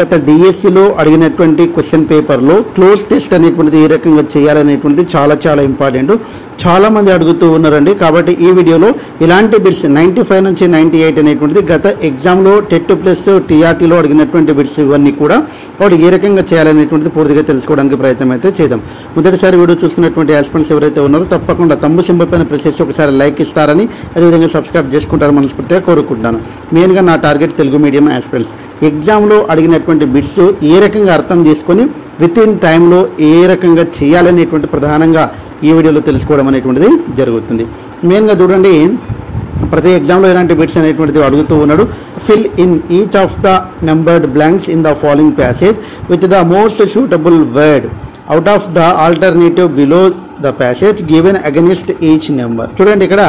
గత డిఎస్సిలో అడిగినటువంటి క్వశ్చన్ పేపర్లో క్లోజ్ టెస్ట్ అనేటువంటిది ఏ రకంగా చేయాలనేటువంటిది చాలా ఇంపార్టెంట్. చాలా మంది అడుగుతూ ఉన్నారండి. కాబట్టి ఈ వీడియోలో ఇలాంటి బిట్స్ 95 నుంచి 98 అనేటువంటిది గత ఎగ్జామ్లో టెట్ ప్లస్ టీఆర్టీలో అడిగినటువంటి బిట్స్ ఇవన్నీ కూడా కాబట్టి ఏ రకంగా చేయాలనేటువంటిది పూర్తిగా తెలుసుకోవడానికి ప్రయత్నం అయితే చేద్దాం. మొదటిసారి వీడియో చూస్తున్నటువంటి ఆస్పిరెంట్స్ ఎవరైతే ఉన్నారో తప్పకుండా తమ్ము సింబల్ పైన ప్రెస్ చేసి ఒకసారి లైక్ ఇస్తారని, అదేవిధంగా సబ్స్క్రైబ్ చేసుకుంటారని మనస్ఫూర్తిగా కోరుకుంటున్నాను. మెయిన్గా నా టార్గెట్ తెలుగు మీడియం ఆస్పిరెంట్స్. ఎగ్జామ్లో అడిగినటువంటి బిట్స్ ఏ రకంగా అర్థం చేసుకొని విత్ ఇన్ టైంలో ఏ రకంగా చేయాలనేటువంటి ప్రధానంగా ఈ వీడియోలో తెలుసుకోవడం అనేటువంటిది జరుగుతుంది. మెయిన్గా చూడండి, ప్రతి ఎగ్జామ్లో ఇలాంటి బిట్స్ అనేటువంటిది అడుగుతూ ఉన్నాడు. Fill in each of the numbered blanks in the following passage with the most suitable word out of the alternative below the passage given against each number. చూడండి, ఇక్కడ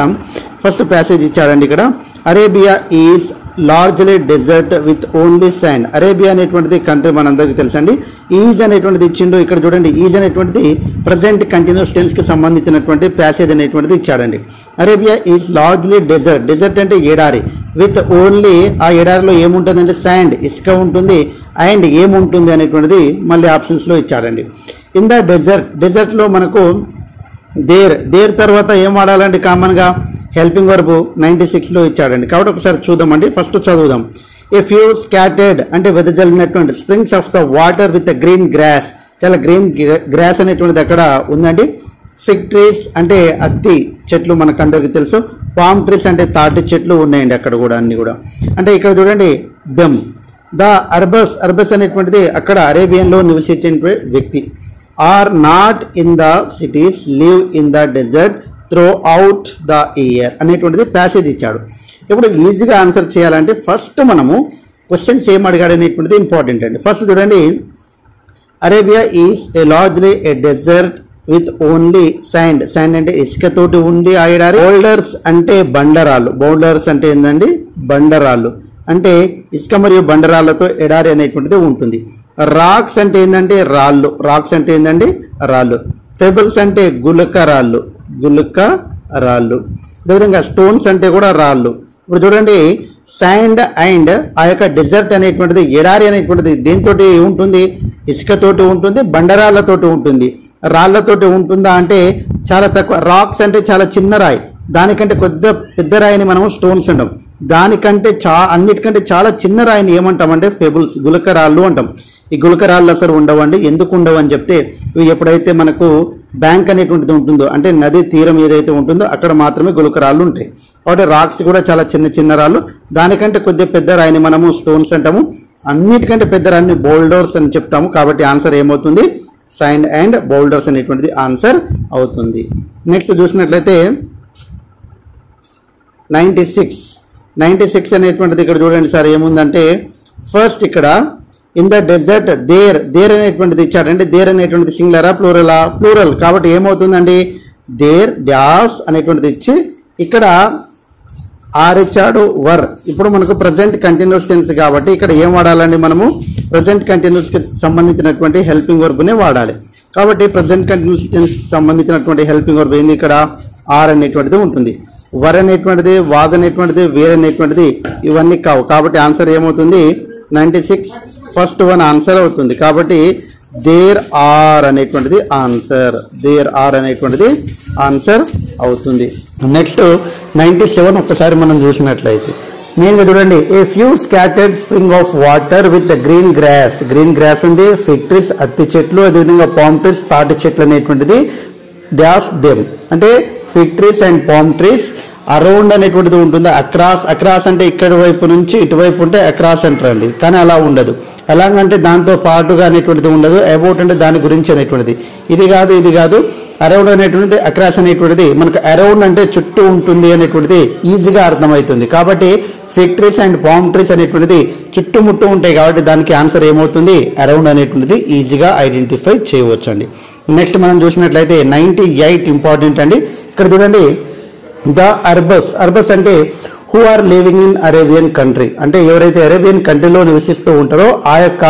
ఫస్ట్ ప్యాసేజ్ ఇచ్చాడండి. ఇక్కడ Arabia is largely desert with only sand. Arabia అనేటువంటిది country మనందరికీ తెలుసండి. Is అనేటువంటిది ఇచ్చిండు. ఇక్కడ చూడండి, ఈజ్ అనేటువంటిది ప్రజెంట్ కంటిన్యూస్ టెన్స్ కి సంబంధించినటువంటి ప్యాసేజ్ అనేటువంటిది ఇచ్చాడండి. Arabia is largely desert. Desert అంటే ఎడారి. విత్ ఓన్లీ, ఆ ఎడారిలో ఏముంటుంది అంటే శాండ్, ఇసుక ఉంటుంది. అండ్ ఏముంటుంది అనేటువంటిది మళ్ళీ ఆప్షన్స్ లో ఇచ్చాడండి. ఇన్ ద డెజర్ట్ లో మనకు దేర్ తర్వాత ఏం వాడాలంటే కామన్ గా హెల్పింగ్ వర్బ్ 96 లో ఇచ్చాడండి. కాబట్టి ఒకసారి చూద్దామండి. ఫస్ట్ చదువుదాం. ఏ ఫ్యూ స్కాటర్డ్ అంటే వెదజల్లినటువంటి springs of the water with green grass. చాలా గ్రీన్ గ్రాస్ అనేటువంటిది అక్కడ ఉందండి. ఫిగ్ ట్రీస్ అంటే అత్తి చెట్లు మనకందరికి తెలుసు. పామ్ ట్రీస్ అంటే తాటి చెట్లు ఉన్నాయండి అక్కడ కూడా, అన్ని కూడా. అంటే ఇక్కడ చూడండి, దెమ్ ద అర్బస్ అనేటువంటిది అక్కడ అరేబియన్ లో నివసించే వ్యక్తి. Are not in the cities, live in the desert throughout the year అనేటువంటిది ప్యాసేజ్ ఇచ్చాడు. ఇప్పుడు ఈజీగా ఆన్సర్ చేయాలంటే ఫస్ట్ మనము క్వశ్చన్స్ ఏం అడిగాడు అనేటువంటిది ఇంపార్టెంట్ అండి. ఫస్ట్ చూడండి, Arabia is a largely a desert with only sand. Sand అంటే ఇసుకతోటి ఉంది ఆ ఎడారి. బౌల్డర్స్ అంటే బండరాళ్ళు. బౌల్డర్స్ అంటే ఏంటండి, బండరాళ్ళు. అంటే ఇసుక మరియు బండరాళ్లతో ఎడారి అనేటువంటిది ఉంటుంది. రాక్స్ అంటే ఏంటంటే రాళ్ళు. రాక్స్ అంటే ఏంటంటే రాళ్ళు. ఫెబుల్స్ అంటే గులక రాళ్ళు. గులక రాళ్ళు. అదేవిధంగా స్టోన్స్ అంటే కూడా రాళ్ళు. ఇప్పుడు చూడండి, శాండ్ అండ్ ఆ యొక్క డెజర్ట్ అనేటువంటిది, ఎడారి అనేటువంటిది దేనితోటి ఉంటుంది? ఇసుకతోటి ఉంటుంది, బండరాళ్లతోటి ఉంటుంది. రాళ్లతోటి ఉంటుందా అంటే చాలా తక్కువ. రాక్స్ అంటే చాలా చిన్న రాయి. దానికంటే కొద్ది పెద్ద రాయిని మనం స్టోన్స్ అంటాం. దానికంటే అన్నిటికంటే చాలా చిన్న రాయిని ఏమంటామంటే ఫెబుల్స్, గులక రాళ్ళు అంటాం. ఈ గులక రాళ్ళు అసలు ఉండవండి. ఎందుకు ఉండవు అని చెప్తే, ఇవి ఎప్పుడైతే మనకు బ్యాంక్ అనేటువంటిది ఉంటుందో, అంటే నది తీరం ఏదైతే ఉంటుందో అక్కడ మాత్రమే గులక రాళ్ళు ఉంటాయి. కాబట్టి రాక్స్ కూడా చాలా చిన్న రాళ్ళు. దానికంటే కొద్దిగా పెద్ద రాయిని మనము స్టోన్స్ అంటాము. అన్నిటికంటే పెద్ద రాయిని బౌల్డర్స్ అని చెప్తాము. కాబట్టి ఆన్సర్ ఏమవుతుంది? శాండ్ అండ్ బౌల్డర్స్ అనేటువంటిది ఆన్సర్ అవుతుంది. నెక్స్ట్ చూసినట్లయితే 96 అనేటువంటిది ఇక్కడ చూడండి సార్ ఏముందంటే, ఫస్ట్ ఇక్కడ ఇన్ ద డెజర్ట్ దేర్ అనేటువంటిది ఇచ్చాడంటే, దేర్ అనేటువంటిది సింగులరా ప్లూరలా? ప్లూరల్. కాబట్టి ఏమవుతుందండి, దేర్ డాష్ అనేటువంటిది ఇచ్చి ఇక్కడ ఆర్ ఇచ్చాడు, వర్. ఇప్పుడు మనకు ప్రజెంట్ కంటిన్యూస్ టెన్స్ కాబట్టి ఇక్కడ ఏం వాడాలండి, మనము ప్రజెంట్ కంటిన్యూస్ కి సంబంధించినటువంటి హెల్పింగ్ వర్బ్ నే వాడాలి. కాబట్టి ప్రజెంట్ కంటిన్యూస్ టెన్స్ సంబంధించినటువంటి హెల్పింగ్ వర్బ్ ఏంది, ఇక్కడ ఆర్ అనేటువంటిది ఉంటుంది. వర్ అనేటువంటిది, వాజ్ అనేటువంటిది, వేర్ అనేటువంటిది ఇవన్నీ కావు. కాబట్టి ఆన్సర్ ఏమవుతుంది? 96 ఫస్ట్ వన్ ఆన్సర్ అవుతుంది. కాబట్టి దేర్ ఆర్ అనేటువంటిది ఆన్సర్. దేర్ ఆర్ అనేటువంటిది ఆన్సర్ అవుతుంది. నెక్స్ట్ 97 ఒక్కసారి మనం చూసినట్లయితే మెయిన్గా చూడండి, ఏ few scattered spring of water with green gross. Green grass ఉంది, ఫిగ్ ట్రీస్ అత్తి చెట్లు, అదేవిధంగా పామ్ ట్రీస్ తాటి చెట్లు అనేటువంటిది డాష్ దెమ్. అంటే fig trees and palm trees around అనేటువంటిది ఉంటుంది. అక్రాస్ అంటే ఇక్కడ వైపు నుంచి ఇటువైపు ఉంటే అక్రాస్ అంటారండి. కానీ అలా ఉండదు. ఎలాగంటే దాంతో పాటుగా అనేటువంటిది ఉండదు. అబౌట్ అంటే దాని గురించి అనేటువంటిది. ఇది కాదు. అరౌండ్ అనేటువంటిది, అక్రాస్ అనేటువంటిది మనకు అరౌండ్ అంటే చుట్టూ ఉంటుంది అనేటువంటిది ఈజీగా అర్థమవుతుంది. కాబట్టి fig trees and palm trees అనేటువంటిది చుట్టుముట్టు ఉంటాయి. కాబట్టి దానికి ఆన్సర్ ఏమవుతుంది? అరౌండ్ అనేటువంటిది ఈజీగా ఐడెంటిఫై చేయవచ్చు అండి. నెక్స్ట్ మనం చూసినట్లయితే 98 ఇంపార్టెంట్ అండి. ఇక్కడ చూడండి, ద అర్బస్ అంటే who are living in Arabian country. అంటే ఎవరైతే అరేబియన్ కంట్రీలో నివసిస్తూ ఉంటారో ఆ యొక్క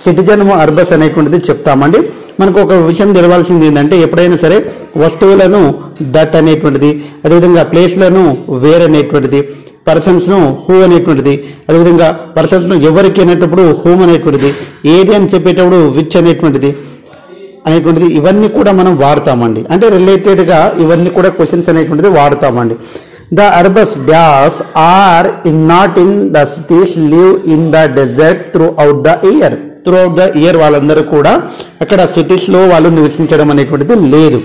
సిటిజన్ అర్బస్ అనేటువంటిది చెప్తామండి. మనకు ఒక విషయం తెలవాల్సింది ఏంటంటే, ఎప్పుడైనా సరే వస్తువులను దట్ అనేటువంటిది, అదేవిధంగా ప్లేస్లను వేర్ అనేటువంటిది, పర్సన్స్ ను హూ అనేటువంటిది, అదేవిధంగా పర్సన్స్ ను ఎవరికి అనేటప్పుడు హూమ్ అనేటువంటిది, ఏది అని చెప్పేటప్పుడు విచ్ అనేటువంటిది, ఇవన్నీ కూడా మనం వాడతామండి. అంటే రిలేటెడ్ గా ఇవన్నీ కూడా క్వశ్చన్స్ అనేటువంటిది వాడతామండి. The Arabs dash are not in the cities live in the desert throughout the year. వాళ్ళందరూ కూడా అక్కడ సిటీస్ లో వాళ్ళు నివసించడం అనేటువంటిది లేదు.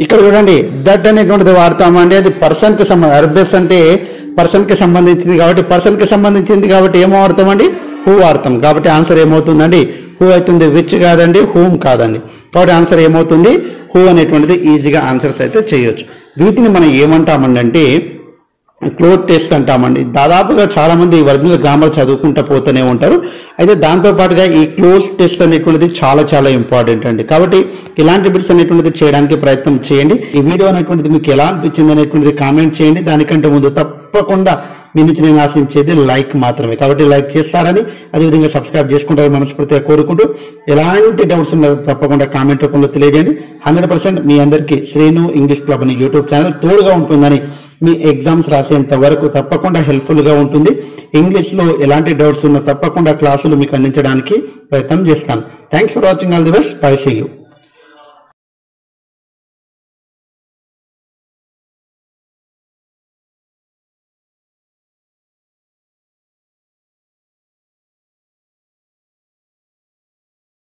ఇక్కడ చూడండి దట్ అనేటువంటిది వాడతామండి. అది పర్సన్ కి సంబంధించి, అర్బస్ అంటే పర్సన్ కి సంబంధించింది కాబట్టి, ఏమో వాడతామండి, హూ వాడతాం. కాబట్టి ఆన్సర్ ఏమవుతుందండి, హూ అవుతుంది, విచ్ కాదండి, హూమ్ కాదండి. కాబట్టి ఆన్సర్ ఏమవుతుంది, హూ అనేటువంటిది. ఈజీగా ఆన్సర్స్ అయితే చేయొచ్చు. వీటిని మనం ఏమంటామండి అంటే క్లోజ్ టెస్ట్ అంటామండి. దాదాపుగా చాలా మంది ఒరిజినల్ గ్రామర్ చదువుకుంటూ పోతూనే ఉంటారు. అయితే దాంతో పాటుగా ఈ క్లోజ్ టెస్ట్ అనేటువంటిది చాలా చాలా ఇంపార్టెంట్ అండి. కాబట్టి ఇలాంటి బిట్స్ అనేటువంటిది చేయడానికి ప్రయత్నం చేయండి. ఈ వీడియో అనేటువంటిది మీకు ఎలా అనిపించింది అనేటువంటిది కామెంట్ చేయండి. దానికంటే ముందు తప్పకుండా మీ నుంచి నేను ఆశించేది లైక్ మాత్రమే. కాబట్టి లైక్ చేస్తారని, అదేవిధంగా సబ్స్క్రైబ్ చేసుకుంటారని మనస్ఫూర్తిగా కోరుకుంటూ, ఎలాంటి డౌట్స్ ఉన్నా తప్పకుండా కామెంట్ రూపంలో తెలియజేయండి. 100% మీ అందరికీ శ్రీను ఇంగ్లీష్ క్లబ్ అనే యూట్యూబ్ ఛానల్ తోడుగా ఉంటుందని, మీ ఎగ్జామ్స్ రాసేంత వరకు తప్పకుండా హెల్ప్ఫుల్ గా ఉంటుంది. ఇంగ్లీష్ లో ఎలాంటి డౌట్స్ ఉన్నా తప్పకుండా క్లాసులు మీకు అందించడానికి ప్రయత్నం చేస్తాను. Thanks for watching. All the best. Bye. See you.